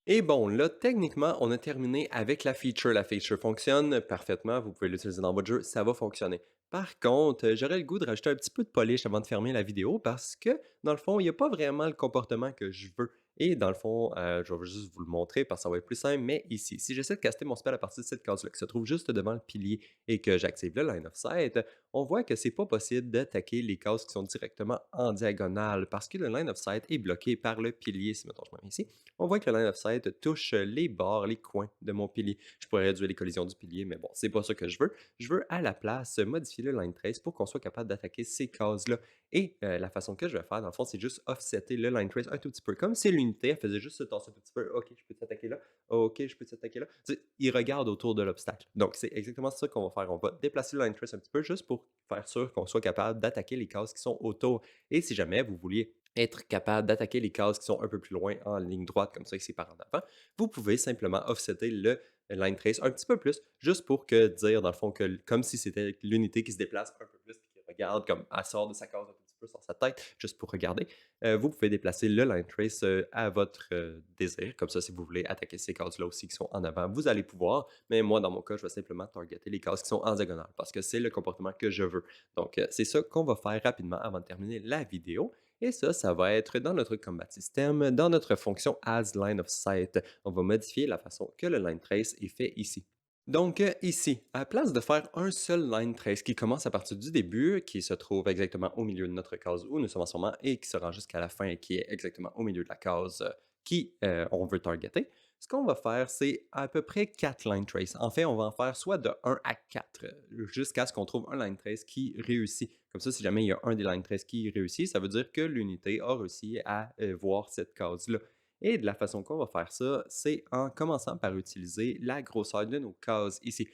Et bon, là, techniquement, on a terminé avec la feature. La feature fonctionne parfaitement, vous pouvez l'utiliser dans votre jeu, ça va fonctionner. Par contre, j'aurais le goût de rajouter un petit peu de polish avant de fermer la vidéo parce que, dans le fond, il n'y a pas vraiment le comportement que je veux. Et dans le fond, je vais juste vous le montrer parce que ça va être plus simple, mais ici, si j'essaie de caster mon spell à partir de cette case-là, qui se trouve juste devant le pilier et que j'active le line of sight, on voit que c'est pas possible d'attaquer les cases qui sont directement en diagonale parce que le line of sight est bloqué par le pilier. Si mettons, je me mets ici, on voit que le line of sight touche les bords, les coins de mon pilier. Je pourrais réduire les collisions du pilier, mais bon, c'est pas ça que je veux. Je veux à la place modifier le line trace pour qu'on soit capable d'attaquer ces cases-là. Et la façon que je vais faire, dans le fond, c'est juste offsetter le line trace un tout petit peu. Comme si l'unité, elle faisait juste se tasser un tout petit peu. OK, je peux t'attaquer là. OK, je peux t'attaquer là. Tu sais, il regarde autour de l'obstacle. Donc, c'est exactement ça qu'on va faire. On va déplacer le line trace un petit peu juste pour faire sûr qu'on soit capable d'attaquer les cases qui sont autour. Et si jamais vous vouliez être capable d'attaquer les cases qui sont un peu plus loin en ligne droite, comme ça, ici par en avant, vous pouvez simplement offsetter le line trace un petit peu plus, juste pour que dire, dans le fond, que comme si c'était l'unité qui se déplace un peu plus et qui regarde comme elle sort de sa case un petit peu sur sa tête, juste pour regarder. Vous pouvez déplacer le line trace à votre désir. Comme ça, si vous voulez attaquer ces cases-là aussi qui sont en avant, vous allez pouvoir. Mais moi, dans mon cas, je vais simplement targeter les cases qui sont en diagonale parce que c'est le comportement que je veux. Donc, c'est ça qu'on va faire rapidement avant de terminer la vidéo. Et ça va être dans notre combat system, dans notre fonction as line of sight. On va modifier la façon que le line trace est fait ici. Donc, ici, à la place de faire un seul line trace qui commence à partir du début, qui se trouve exactement au milieu de notre case où nous sommes en ce moment et qui se rend jusqu'à la fin et qui est exactement au milieu de la case qui on veut targeter, ce qu'on va faire, c'est à peu près 4 line traces. En fait, on va en faire soit de 1 à 4 jusqu'à ce qu'on trouve un line trace qui réussit. Comme ça, si jamais il y a un des line traces qui réussit, ça veut dire que l'unité a réussi à voir cette case-là. Et de la façon qu'on va faire ça, c'est en commençant par utiliser la grosseur de nos cases ici.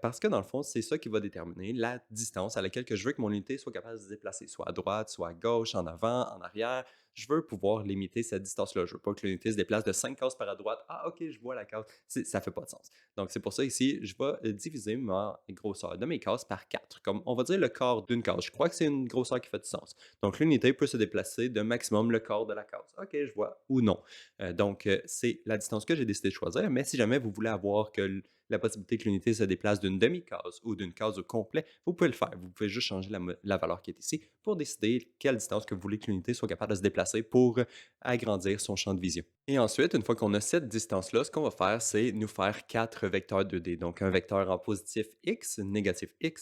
Parce que dans le fond, c'est ça qui va déterminer la distance à laquelle que je veux que mon unité soit capable de se déplacer, soit à droite, soit à gauche, en avant, en arrière. Je veux pouvoir limiter cette distance-là. Je veux pas que l'unité se déplace de 5 cases par à droite. Ah, ok, je vois la case. Ça fait pas de sens. Donc, c'est pour ça ici, je vais diviser ma grosseur de mes cases par 4. Comme on va dire le quart d'une case. Je crois que c'est une grosseur qui fait du sens. Donc, l'unité peut se déplacer de maximum le quart de la case. Ok, je vois. Ou non. Donc, c'est la distance que j'ai décidé de choisir. Mais si jamais vous voulez avoir la possibilité que l'unité se déplace d'une demi-case ou d'une case au complet, vous pouvez le faire. Vous pouvez juste changer la valeur qui est ici pour décider quelle distance que vous voulez que l'unité soit capable de se déplacer pour agrandir son champ de vision. Et ensuite, une fois qu'on a cette distance-là, ce qu'on va faire, c'est nous faire 4 vecteurs 2D. Donc, un vecteur en positif X,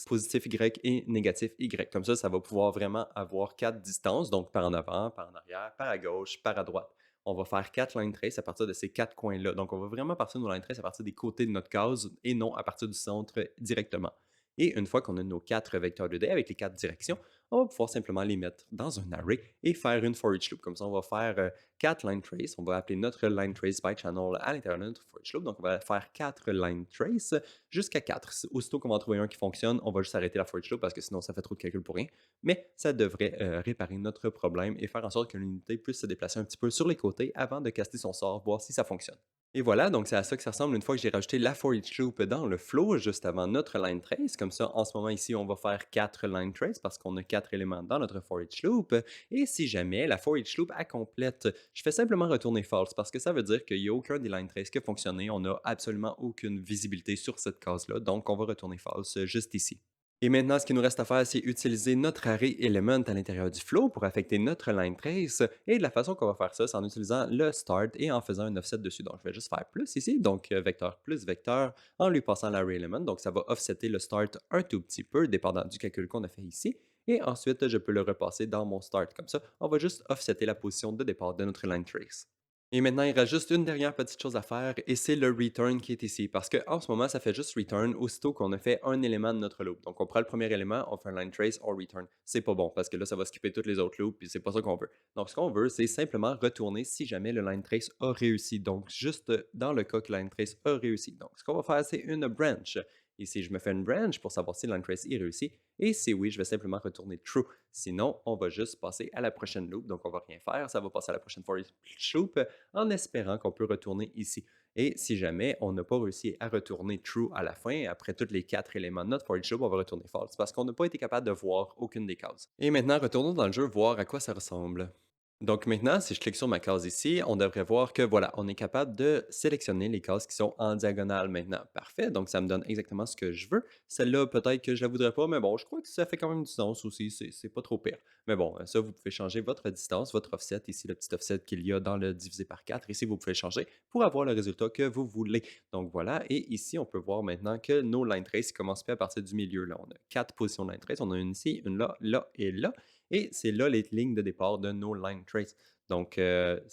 positif Y et négatif Y. Comme ça va pouvoir vraiment avoir 4 distances, donc par en avant, par en arrière, par à gauche, par à droite. On va faire 4 line trace à partir de ces 4 coins-là. Donc, on va vraiment partir de nos line trace à partir des côtés de notre case et non à partir du centre directement. Et une fois qu'on a nos 4 vecteurs 2D avec les 4 directions, on va pouvoir simplement les mettre dans un array et faire une for each loop. Comme ça, on va faire 4 line trace. On va appeler notre line trace by channel à l'intérieur de notre for each loop. Donc, on va faire 4 line trace jusqu'à 4. Aussitôt qu'on va en trouver un qui fonctionne, on va juste arrêter la for each loop parce que sinon, ça fait trop de calculs pour rien. Mais ça devrait réparer notre problème et faire en sorte que l'unité puisse se déplacer un petit peu sur les côtés avant de caster son sort, voir si ça fonctionne. Et voilà, donc c'est à ça que ça ressemble une fois que j'ai rajouté la for each loop dans le flow juste avant notre line trace. Comme ça, en ce moment ici, on va faire 4 line trace parce qu'on a 4 éléments dans notre for each loop. Et si jamais la for each loop complète, je fais simplement retourner false parce que ça veut dire qu'il n'y a aucun des line trace qui a fonctionné. On n'a absolument aucune visibilité sur cette case-là. Donc, on va retourner false juste ici. Et maintenant, ce qu'il nous reste à faire, c'est utiliser notre array element à l'intérieur du flow pour affecter notre line trace. Et de la façon qu'on va faire ça, c'est en utilisant le start et en faisant un offset dessus. Donc, je vais juste faire plus ici, donc vecteur plus vecteur, en lui passant l'array element. Donc, ça va offsetter le start un tout petit peu, dépendant du calcul qu'on a fait ici. Et ensuite, je peux le repasser dans mon start. Comme ça, on va juste offsetter la position de départ de notre line trace. Et maintenant, il reste juste une dernière petite chose à faire et c'est le return qui est ici. Parce qu'en ce moment, ça fait juste return aussitôt qu'on a fait un élément de notre loop. Donc, on prend le premier élément, on fait un line trace, on return. C'est pas bon parce que là, ça va skipper toutes les autres loops et c'est pas ça qu'on veut. Donc, ce qu'on veut, c'est simplement retourner si jamais le line trace a réussi. Donc, juste dans le cas que le line trace a réussi. Donc, ce qu'on va faire, c'est une branch. Ici, je me fais une branch pour savoir si le line trace est réussi. Et si oui, je vais simplement retourner true. Sinon, on va juste passer à la prochaine loop. Donc, on va rien faire. Ça va passer à la prochaine for each loop en espérant qu'on peut retourner ici. Et si jamais on n'a pas réussi à retourner true à la fin, après tous les 4 éléments de notre for each loop, on va retourner false parce qu'on n'a pas été capable de voir aucune des cases. Et maintenant, retournons dans le jeu voir à quoi ça ressemble. Donc maintenant, si je clique sur ma case ici, on devrait voir que voilà, on est capable de sélectionner les cases qui sont en diagonale maintenant. Parfait, donc ça me donne exactement ce que je veux. Celle-là, peut-être que je la voudrais pas, mais bon, je crois que ça fait quand même du sens aussi, c'est pas trop pire. Mais bon, ça, vous pouvez changer votre distance, votre offset, ici le petit offset qu'il y a dans le divisé par 4. Ici, vous pouvez changer pour avoir le résultat que vous voulez. Donc voilà, et ici, on peut voir maintenant que nos line traces commencent à partir du milieu. Là, on a 4 positions de line trace, on a une ici, une là, là et là. Et c'est là les lignes de départ de nos line traces. Donc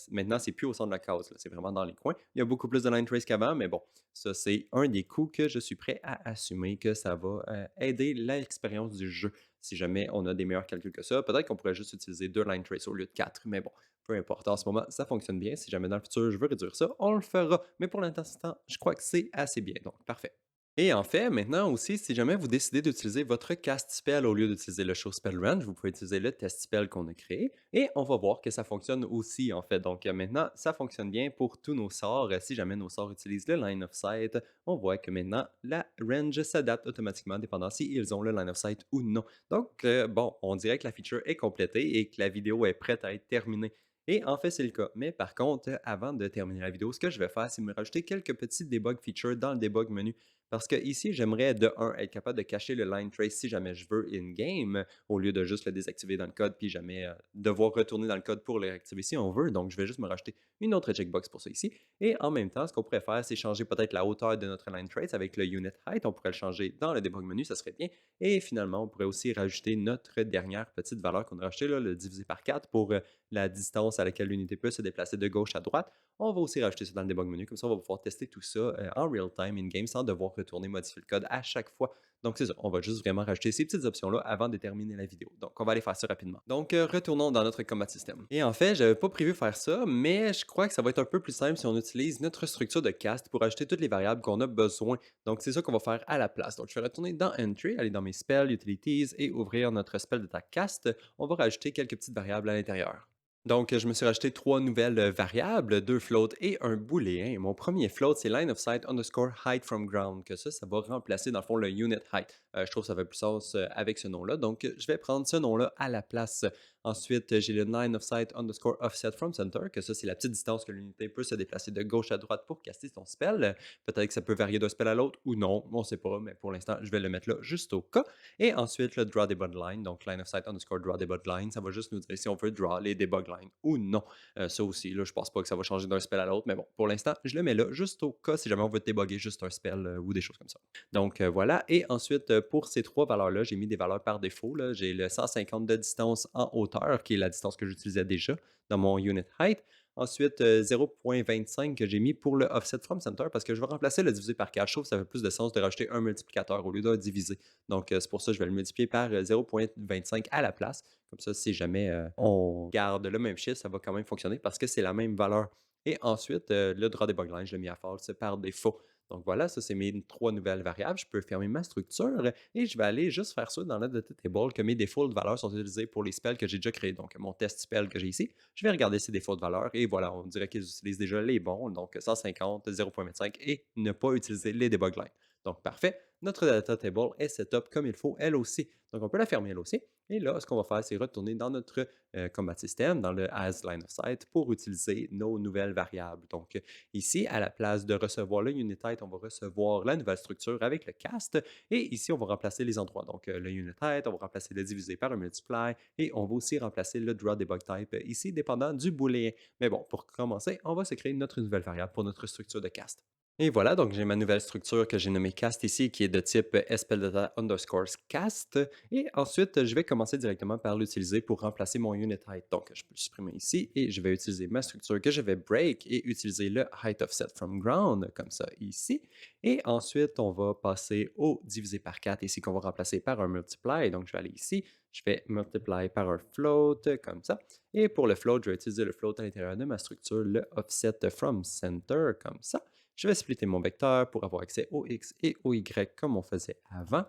maintenant, c'est plus au centre de la case, c'est vraiment dans les coins. Il y a beaucoup plus de line trace qu'avant, mais bon, ça, c'est un des coûts que je suis prêt à assumer que ça va aider l'expérience du jeu. Si jamais on a des meilleurs calculs que ça, peut-être qu'on pourrait juste utiliser 2 line trace au lieu de 4, mais bon, peu importe. En ce moment, ça fonctionne bien. Si jamais dans le futur, je veux réduire ça, on le fera. Mais pour l'instant, je crois que c'est assez bien. Donc, parfait. Et en fait, maintenant aussi, si jamais vous décidez d'utiliser votre cast spell au lieu d'utiliser le show spell range, vous pouvez utiliser le test spell qu'on a créé et on va voir que ça fonctionne aussi en fait. Donc maintenant, ça fonctionne bien pour tous nos sorts. Si jamais nos sorts utilisent le line of sight, on voit que maintenant la range s'adapte automatiquement dépendant si ils ont le line of sight ou non. Donc bon, on dirait que la feature est complétée et que la vidéo est prête à être terminée. Et en fait, c'est le cas. Mais par contre, avant de terminer la vidéo, ce que je vais faire, c'est me rajouter quelques petits debug features dans le debug menu. Parce que ici, j'aimerais de un être capable de cacher le line trace si jamais je veux in-game, au lieu de juste le désactiver dans le code, puis jamais devoir retourner dans le code pour le réactiver si on veut. Donc, je vais juste me rajouter une autre checkbox pour ça ici. Et en même temps, ce qu'on pourrait faire, c'est changer peut-être la hauteur de notre line trace avec le unit height. On pourrait le changer dans le debug menu, ça serait bien. Et finalement, on pourrait aussi rajouter notre dernière petite valeur qu'on a rajoutée, là, le diviser par 4 pour la distance à laquelle l'unité peut se déplacer de gauche à droite. On va aussi rajouter ça dans le debug menu. Comme ça, on va pouvoir tester tout ça en real time in-game sans devoir retourner modifier le code à chaque fois. Donc, c'est ça. On va juste vraiment rajouter ces petites options-là avant de terminer la vidéo. Donc, on va aller faire ça rapidement. Donc, retournons dans notre combat system. Et en fait, je n'avais pas prévu faire ça, mais je crois que ça va être un peu plus simple si on utilise notre structure de cast pour ajouter toutes les variables qu'on a besoin. Donc, c'est ça qu'on va faire à la place. Donc, je vais retourner dans Entry, aller dans mes spells, utilities et ouvrir notre spell de cast. On va rajouter quelques petites variables à l'intérieur. Donc, je me suis rajouté 3 nouvelles variables, 2 floats et un booléen. Mon premier float, c'est line of sight underscore height from ground, que ça va remplacer dans le fond le unit height. Je trouve que ça fait plus sens avec ce nom-là. Donc, je vais prendre ce nom-là à la place. Ensuite, j'ai le line of sight underscore offset from center, que ça, c'est la petite distance que l'unité peut se déplacer de gauche à droite pour caster son spell. Peut-être que ça peut varier d'un spell à l'autre ou non, on ne sait pas, mais pour l'instant, je vais le mettre là juste au cas. Et ensuite, le draw debug line, donc line of sight underscore draw debug line, ça va juste nous dire si on veut draw les debug lines ou non. Ça aussi, là, je pense pas que ça va changer d'un spell à l'autre, mais bon, pour l'instant, je le mets là juste au cas si jamais on veut débugger juste un spell ou des choses comme ça. Donc voilà, et ensuite, pour ces 3 valeurs-là, j'ai mis des valeurs par défaut. J'ai le 150 de distance en hauteur, qui est la distance que j'utilisais déjà dans mon unit height. Ensuite, 0.25 que j'ai mis pour le offset from center parce que je vais remplacer le divisé par 4. Je trouve que ça fait plus de sens de rajouter un multiplicateur au lieu d'un divisé. Donc, c'est pour ça que je vais le multiplier par 0.25 à la place. Comme ça, si jamais on garde le même chiffre, ça va quand même fonctionner parce que c'est la même valeur. Et ensuite, le draw debug line, je l'ai mis à false par défaut. Donc voilà, ça c'est mes 3 nouvelles variables. Je peux fermer ma structure et je vais aller juste faire ça dans la data table que mes default valeurs sont utilisées pour les spells que j'ai déjà créés. Donc mon test spell que j'ai ici, je vais regarder ces default valeurs et voilà, on dirait qu'ils utilisent déjà les bons, donc 150, 0.25 et ne pas utiliser les debug lines. Donc parfait, notre data table est setup comme il faut elle aussi. Donc on peut la fermer elle aussi. Et là, ce qu'on va faire, c'est retourner dans notre combat system, dans le as line of sight pour utiliser nos nouvelles variables. Donc ici, à la place de recevoir le unit height, on va recevoir la nouvelle structure avec le cast. Et ici, on va remplacer les endroits. Donc, le unit height, on va remplacer le divisé par un multiply. Et on va aussi remplacer le draw debug type ici, dépendant du booléen. Mais bon, pour commencer, on va se créer notre nouvelle variable pour notre structure de cast. Et voilà, donc j'ai ma nouvelle structure que j'ai nommée cast ici, qui est de type spelldata underscore cast. Et ensuite, je vais commencer directement par l'utiliser pour remplacer mon unit height. Donc, je peux le supprimer ici et je vais utiliser ma structure que je vais break et utiliser le height offset from ground, comme ça ici. Et ensuite, on va passer au divisé par 4 ici, qu'on va remplacer par un multiply. Donc, je vais aller ici, je vais multiply par un float, comme ça. Et pour le float, je vais utiliser le float à l'intérieur de ma structure, le offset from center, comme ça. Je vais splitter mon vecteur pour avoir accès au X et au Y comme on faisait avant.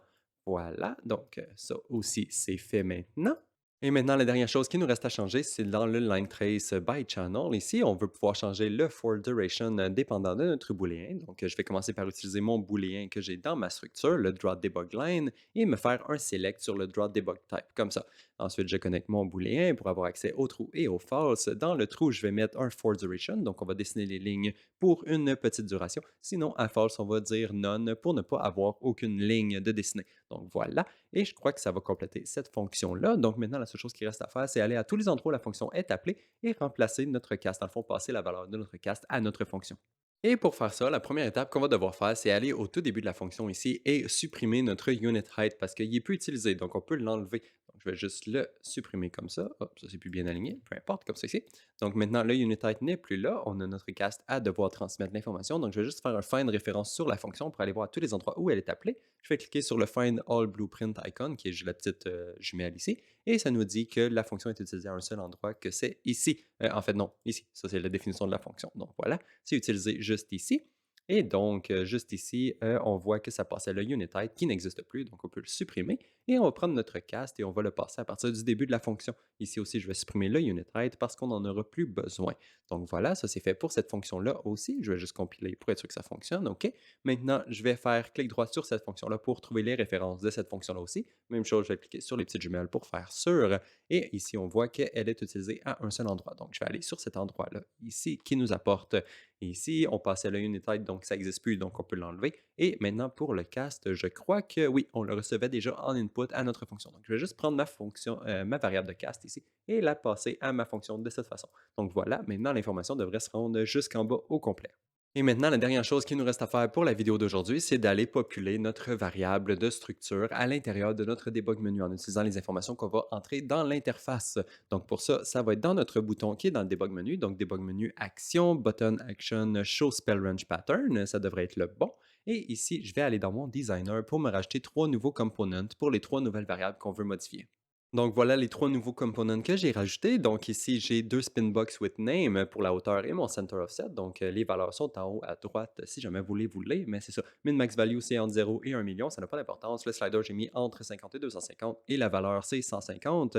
Voilà, donc ça aussi, c'est fait maintenant. Et maintenant, la dernière chose qui nous reste à changer, c'est dans le line trace by channel. Ici, on veut pouvoir changer le for duration dépendant de notre booléen. Donc, je vais commencer par utiliser mon booléen que j'ai dans ma structure, le draw debug line, et me faire un select sur le draw debug type, comme ça. Ensuite, je connecte mon booléen pour avoir accès au true et au false. Dans le true, je vais mettre un for duration, donc on va dessiner les lignes pour une petite duration. Sinon, à false, on va dire none pour ne pas avoir aucune ligne de dessinée. Donc voilà. Et je crois que ça va compléter cette fonction-là. Donc maintenant, la seule chose qui reste à faire, c'est aller à tous les endroits où la fonction est appelée et remplacer notre cast. Dans le fond, passer la valeur de notre cast à notre fonction. Et pour faire ça, la première étape qu'on va devoir faire, c'est aller au tout début de la fonction ici et supprimer notre unit height parce qu'il est plus utilisé, donc on peut l'enlever. Donc je vais juste le supprimer comme ça. Hop, ça c'est plus bien aligné, peu importe, comme ça ici. Donc maintenant, le unit height n'est plus là. On a notre cast à devoir transmettre l'information. Donc je vais juste faire un find référence sur la fonction pour aller voir à tous les endroits où elle est appelée. Je vais cliquer sur le find all blueprint icon, qui est juste la petite jumelle ici. Et ça nous dit que la fonction est utilisée à un seul endroit, que c'est ici. En fait, non, ici. Ça, c'est la définition de la fonction. Donc voilà, c'est utilisé juste ici. Et donc, juste ici, on voit que ça passait le unit height qui n'existe plus, donc on peut le supprimer. Et on va prendre notre cast et on va le passer à partir du début de la fonction. Ici aussi, je vais supprimer le unit height parce qu'on n'en aura plus besoin. Donc voilà, ça c'est fait pour cette fonction-là aussi. Je vais juste compiler pour être sûr que ça fonctionne. OK. Maintenant, je vais faire clic droit sur cette fonction-là pour trouver les références de cette fonction-là aussi. Même chose, je vais cliquer sur les petites jumelles pour faire sûr. Et ici, on voit qu'elle est utilisée à un seul endroit. Donc, je vais aller sur cet endroit-là, ici, qui nous apporte. Ici, on passait le unit height, donc ça n'existe plus, donc on peut l'enlever. Et maintenant, pour le cast, je crois que oui, on le recevait déjà en input à notre fonction. Donc, je vais juste prendre ma fonction, ma variable de cast ici, et la passer à ma fonction de cette façon. Donc voilà, maintenant, l'information devrait se rendre jusqu'en bas au complet. Et maintenant, la dernière chose qu'il nous reste à faire pour la vidéo d'aujourd'hui, c'est d'aller populer notre variable de structure à l'intérieur de notre debug menu en utilisant les informations qu'on va entrer dans l'interface. Donc pour ça, ça va être dans notre bouton qui est dans le debug menu, donc debug menu action, button action, show spell range pattern, ça devrait être le bon. Et ici, je vais aller dans mon designer pour me rajouter trois nouveaux components pour les trois nouvelles variables qu'on veut modifier. Donc voilà les 3 nouveaux components que j'ai rajoutés. Donc ici, j'ai 2 spinbox with name pour la hauteur et mon center offset. Donc les valeurs sont en haut à droite si jamais vous voulez, mais c'est ça. Min max value, c'est entre 0 et 1 million, ça n'a pas d'importance. Le slider, j'ai mis entre 50 et 250 et la valeur, c'est 150.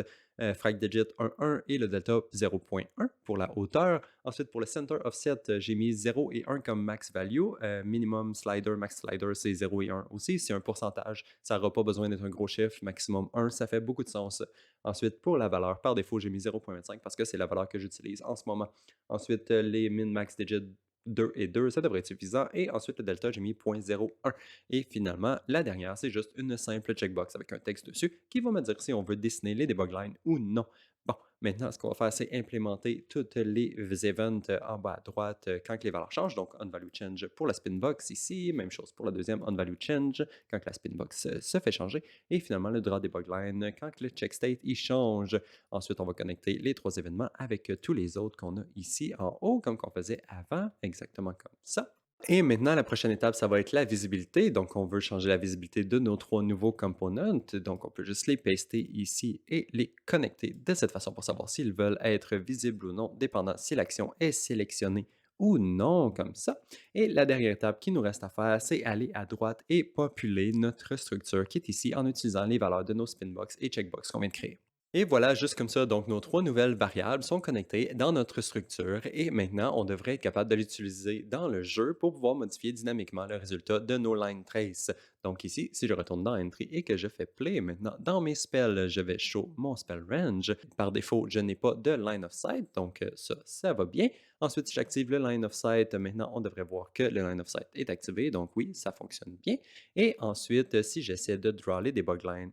Frag digit 1 et le delta 0.1 pour la hauteur. Ensuite, pour le center offset, j'ai mis 0 et 1 comme max value. Minimum slider, max slider, c'est 0 et 1 aussi. C'est un pourcentage. Ça n'aura pas besoin d'être un gros chiffre. Maximum 1, ça fait beaucoup de sens. Ensuite, pour la valeur, par défaut, j'ai mis 0.25 parce que c'est la valeur que j'utilise en ce moment. Ensuite, les min, max digit 2 et 2, ça devrait être suffisant. Et ensuite, le delta, j'ai mis 0.01. Et finalement, la dernière, c'est juste une simple checkbox avec un texte dessus qui va me dire si on veut dessiner les debug lines ou non. Bon, maintenant, ce qu'on va faire, c'est implémenter toutes les events en bas à droite quand les valeurs changent. Donc, onValue change pour la spinbox ici. Même chose pour la deuxième onValue change quand la spinbox se fait changer. Et finalement, le draw debug line quand le check state il change. Ensuite, on va connecter les trois événements avec tous les autres qu'on a ici en haut, comme qu'on faisait avant, exactement comme ça. Et maintenant, la prochaine étape, ça va être la visibilité. Donc, on veut changer la visibilité de nos trois nouveaux components. Donc, on peut juste les paster ici et les connecter de cette façon pour savoir s'ils veulent être visibles ou non, dépendant si l'action est sélectionnée ou non, comme ça. Et la dernière étape qui nous reste à faire, c'est aller à droite et populer notre structure qui est ici en utilisant les valeurs de nos spinbox et checkbox qu'on vient de créer. Et voilà, juste comme ça, donc nos trois nouvelles variables sont connectées dans notre structure et maintenant, on devrait être capable de l'utiliser dans le jeu pour pouvoir modifier dynamiquement le résultat de nos line trace. Donc ici, si je retourne dans Entry et que je fais Play maintenant, dans mes spells, je vais show mon spell range. Par défaut, je n'ai pas de line of sight, donc ça va bien. Ensuite, si j'active le line of sight, maintenant, on devrait voir que le line of sight est activé, donc oui, ça fonctionne bien. Et ensuite, si j'essaie de draw les debug lines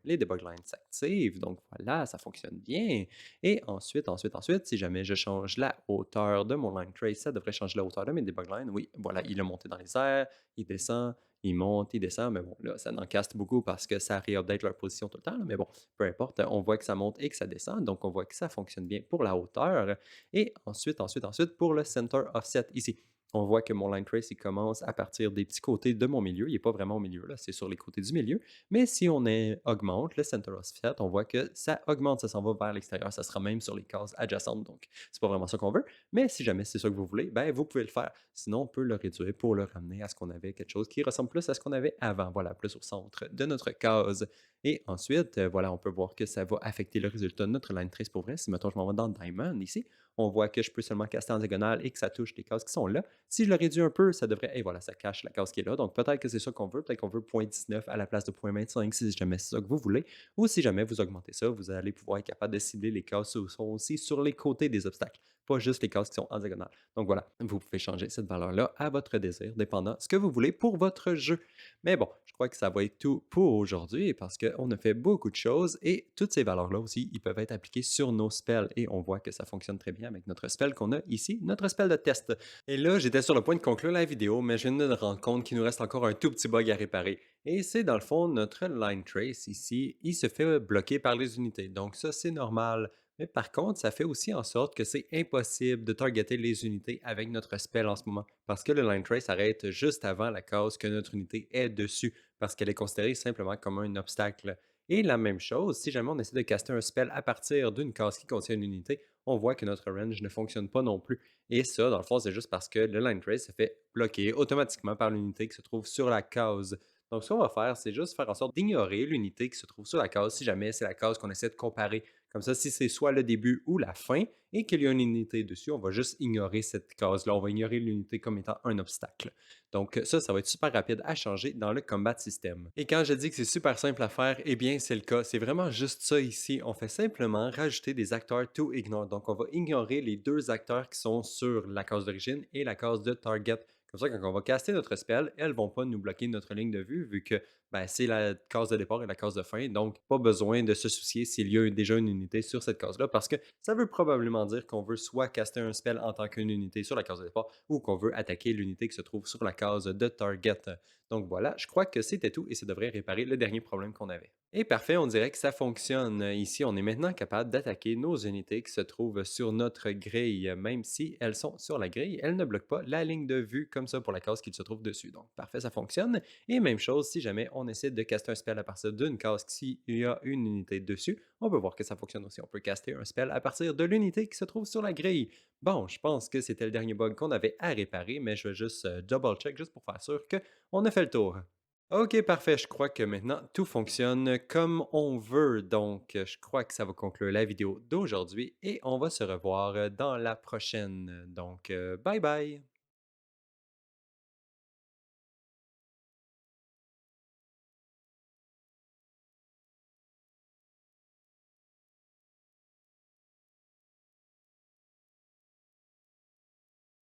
s'activent. Donc voilà, ça fonctionne bien. Et ensuite, si jamais je change la hauteur de mon line trace, ça devrait changer la hauteur de mes debug lines. Oui, voilà, il a monté dans les airs, il descend, il monte, il descend. Mais bon, là, ça n'encaste beaucoup parce que ça réupdate leur position tout le temps. Mais bon, peu importe, on voit que ça monte et que ça descend. Donc on voit que ça fonctionne bien pour la hauteur. Et ensuite, pour le center offset ici. On voit que mon line trace, il commence à partir des petits côtés de mon milieu. Il n'est pas vraiment au milieu, là, c'est sur les côtés du milieu. Mais si on augmente le center offset, on voit que ça augmente, ça s'en va vers l'extérieur. Ça sera même sur les cases adjacentes. Donc, c'est pas vraiment ça qu'on veut. Mais si jamais c'est ça que vous voulez, ben, vous pouvez le faire. Sinon, on peut le réduire pour le ramener à ce qu'on avait, quelque chose qui ressemble plus à ce qu'on avait avant. Voilà, plus au centre de notre case. Et ensuite, voilà, on peut voir que ça va affecter le résultat de notre line trace pour vrai. Si mettons, je m'en vais dans Diamond ici, on voit que je peux seulement caster en diagonale et que ça touche les cases qui sont là. Si je le réduis un peu, ça devrait, et voilà, ça cache la case qui est là. Donc peut-être que c'est ça qu'on veut, peut-être qu'on veut 0.19 à la place de 0.25 si jamais c'est ça que vous voulez. Ou si jamais vous augmentez ça, vous allez pouvoir être capable de cibler les cases qui sont aussi sur les côtés des obstacles, pas juste les cases qui sont en diagonale. Donc voilà, vous pouvez changer cette valeur-là à votre désir, dépendant de ce que vous voulez pour votre jeu. Mais bon, je crois que ça va être tout pour aujourd'hui parce qu'on a fait beaucoup de choses et toutes ces valeurs-là aussi, ils peuvent être appliquées sur nos spells et on voit que ça fonctionne très bien avec notre spell qu'on a ici, notre spell de test. Et là, j'étais sur le point de conclure la vidéo, mais je viens de me rendre compte qu'il nous reste encore un tout petit bug à réparer. Et c'est dans le fond notre line trace ici, il se fait bloquer par les unités. Donc ça, c'est normal. Mais par contre, ça fait aussi en sorte que c'est impossible de targeter les unités avec notre spell en ce moment, parce que le line trace s'arrête juste avant la case que notre unité est dessus, parce qu'elle est considérée simplement comme un obstacle. Et la même chose, si jamais on essaie de caster un spell à partir d'une case qui contient une unité, on voit que notre range ne fonctionne pas non plus. Et ça, dans le fond, c'est juste parce que le line trace se fait bloquer automatiquement par l'unité qui se trouve sur la case. Donc, ce qu'on va faire, c'est juste faire en sorte d'ignorer l'unité qui se trouve sur la case si jamais c'est la case qu'on essaie de comparer. Comme ça, si c'est soit le début ou la fin et qu'il y a une unité dessus, on va juste ignorer cette case-là. On va ignorer l'unité comme étant un obstacle. Donc ça va être super rapide à changer dans le combat system. Et quand je dis que c'est super simple à faire, eh bien c'est le cas. C'est vraiment juste ça ici. On fait simplement rajouter des acteurs to ignore. Donc on va ignorer les deux acteurs qui sont sur la case d'origine et la case de target. Comme ça, quand on va caster notre spell, elles ne vont pas nous bloquer notre ligne de vue vu que c'est la case de départ et la case de fin. Donc, pas besoin de se soucier s'il y a déjà une unité sur cette case-là parce que ça veut probablement dire qu'on veut soit caster un spell en tant qu'une unité sur la case de départ ou qu'on veut attaquer l'unité qui se trouve sur la case de target. Donc voilà, je crois que c'était tout et ça devrait réparer le dernier problème qu'on avait. Et parfait, on dirait que ça fonctionne. Ici, on est maintenant capable d'attaquer nos unités qui se trouvent sur notre grille. Même si elles sont sur la grille, elles ne bloquent pas la ligne de vue comme ça pour la case qui se trouve dessus. Donc parfait, ça fonctionne. Et même chose, si jamais on essaie de caster un spell à partir d'une case s'il y a une unité dessus, on peut voir que ça fonctionne aussi. On peut caster un spell à partir de l'unité qui se trouve sur la grille. Bon, je pense que c'était le dernier bug qu'on avait à réparer, mais je vais juste double check juste pour faire sûr qu'on a fait le tour. Ok, parfait. Je crois que maintenant tout fonctionne comme on veut. Donc, je crois que ça va conclure la vidéo d'aujourd'hui et on va se revoir dans la prochaine. Donc, bye bye.